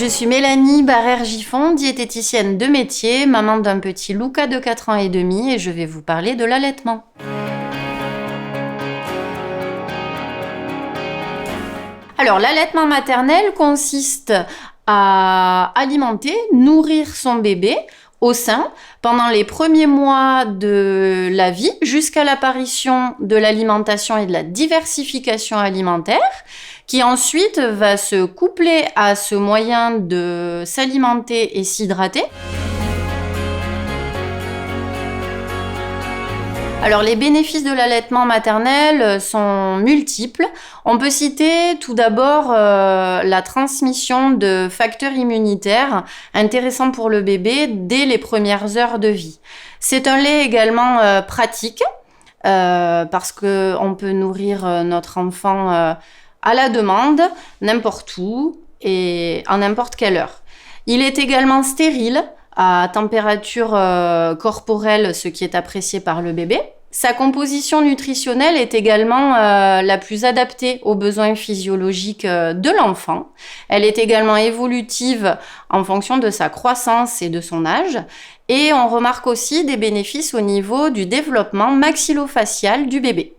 Je suis Mélanie Barrère-Giffon, diététicienne de métier, maman d'un petit Luca de 4 ans et demi et je vais vous parler de l'allaitement. Alors, l'allaitement maternel consiste à alimenter, nourrir son bébé au sein pendant les premiers mois de la vie jusqu'à l'apparition de l'alimentation et de la diversification alimentaire qui ensuite va se coupler à ce moyen de s'alimenter et s'hydrater. Alors, les bénéfices de l'allaitement maternel sont multiples. On peut citer tout d'abord la transmission de facteurs immunitaires intéressants pour le bébé dès les premières heures de vie. C'est un lait également pratique parce qu'on peut nourrir notre enfant à la demande, n'importe où et à n'importe quelle heure. Il est également stérile à température corporelle, ce qui est apprécié par le bébé. Sa composition nutritionnelle est également la plus adaptée aux besoins physiologiques de l'enfant. Elle est également évolutive en fonction de sa croissance et de son âge. Et on remarque aussi des bénéfices au niveau du développement maxillofacial du bébé.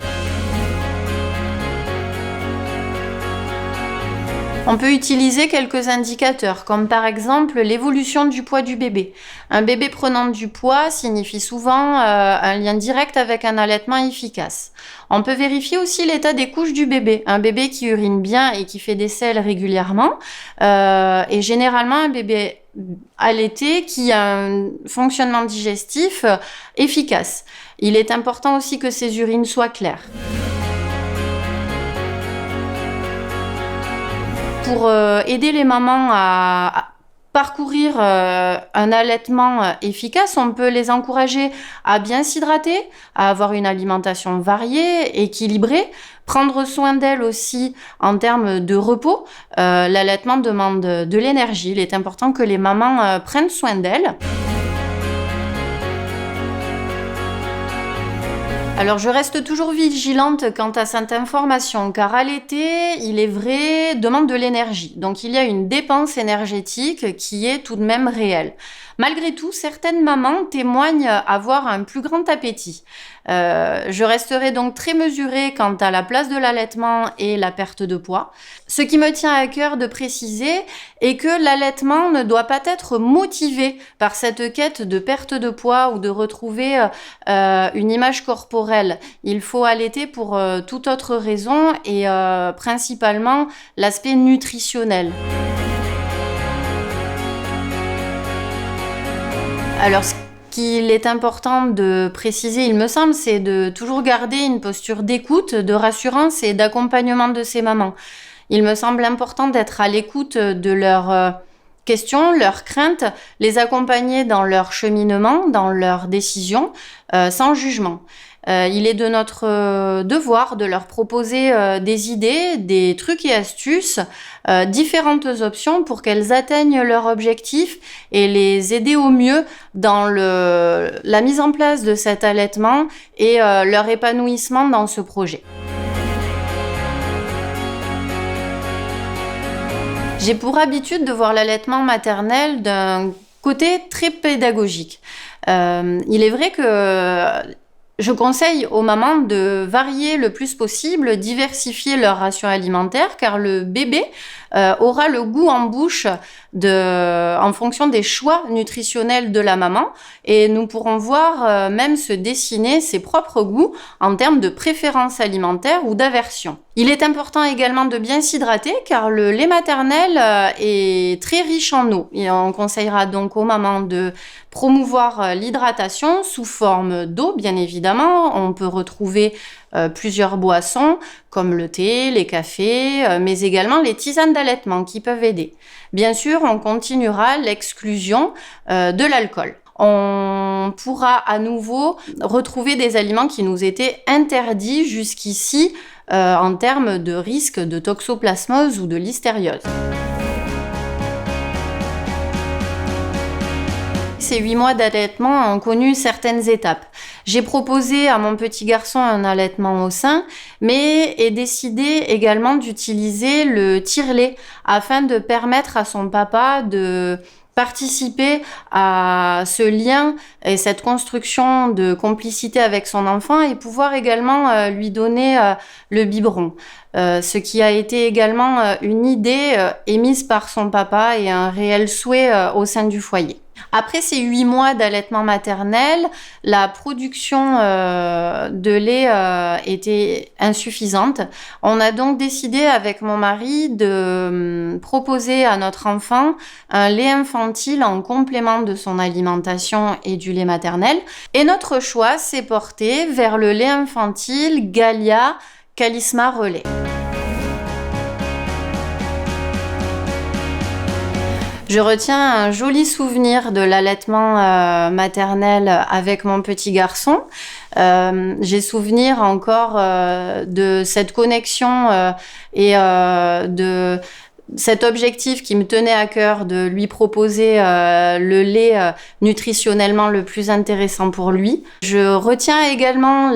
On peut utiliser quelques indicateurs, comme par exemple l'évolution du poids du bébé. Un bébé prenant du poids signifie souvent un lien direct avec un allaitement efficace. On peut vérifier aussi l'état des couches du bébé. Un bébé qui urine bien et qui fait des selles régulièrement est généralement un bébé allaité qui a un fonctionnement digestif efficace. Il est important aussi que ses urines soient claires. Pour aider les mamans à parcourir un allaitement efficace, on peut les encourager à bien s'hydrater, à avoir une alimentation variée, équilibrée, prendre soin d'elles aussi en termes de repos. L'allaitement demande de l'énergie. Il est important que les mamans prennent soin d'elles. Alors, je reste toujours vigilante quant à cette information, car allaiter, il est vrai, demande de l'énergie. Donc, il y a une dépense énergétique qui est tout de même réelle. Malgré tout, certaines mamans témoignent avoir un plus grand appétit. Je resterai donc très mesurée quant à la place de l'allaitement et la perte de poids. Ce qui me tient à cœur de préciser est que l'allaitement ne doit pas être motivé par cette quête de perte de poids ou de retrouver une image corporelle. Il faut allaiter pour toute autre raison et principalement l'aspect nutritionnel. Alors, ce qu'il est important de préciser, il me semble, c'est de toujours garder une posture d'écoute, de rassurance et d'accompagnement de ces mamans. Il me semble important d'être à l'écoute de leurs questions, leurs craintes, les accompagner dans leur cheminement, dans leurs décisions, sans jugement. Il est de notre devoir de leur proposer des idées, des trucs et astuces, différentes options pour qu'elles atteignent leur objectif et les aider au mieux dans la mise en place de cet allaitement et leur épanouissement dans ce projet. J'ai pour habitude de voir l'allaitement maternel d'un côté très pédagogique. Il est vrai que je conseille aux mamans de varier le plus possible, diversifier leur ration alimentaire, car le bébé aura le goût en bouche en fonction des choix nutritionnels de la maman, et nous pourrons voir même se dessiner ses propres goûts en termes de préférence alimentaire ou d'aversion. Il est important également de bien s'hydrater, car le lait maternel est très riche en eau, et on conseillera donc aux mamans de promouvoir l'hydratation sous forme d'eau, bien évidemment. On peut retrouver plusieurs boissons comme le thé, les cafés, mais également les tisanes d'allaitement qui peuvent aider. Bien sûr, on continuera l'exclusion de l'alcool. On pourra à nouveau retrouver des aliments qui nous étaient interdits jusqu'ici en termes de risque de toxoplasmose ou de listériose. Ces 8 mois d'allaitement ont connu certaines étapes. J'ai proposé à mon petit garçon un allaitement au sein, mais ai décidé également d'utiliser le tire-lait afin de permettre à son papa de participer à ce lien et cette construction de complicité avec son enfant et pouvoir également lui donner le biberon. Ce qui a été également une idée émise par son papa et un réel souhait au sein du foyer. Après ces 8 mois d'allaitement maternel, la production de lait était insuffisante. On a donc décidé avec mon mari de proposer à notre enfant un lait infantile en complément de son alimentation et du lait maternel. Et notre choix s'est porté vers le lait infantile Gallia Calisma Relais. Je retiens un joli souvenir de l'allaitement maternel avec mon petit garçon. J'ai souvenir encore de cette connexion et de cet objectif qui me tenait à cœur de lui proposer le lait nutritionnellement le plus intéressant pour lui. Je retiens également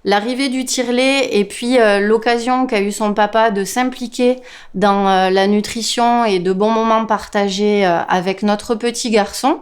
l'arrivée du tire-lait et puis l'occasion qu'a eu son papa de s'impliquer dans la nutrition et de bons moments partagés avec notre petit garçon.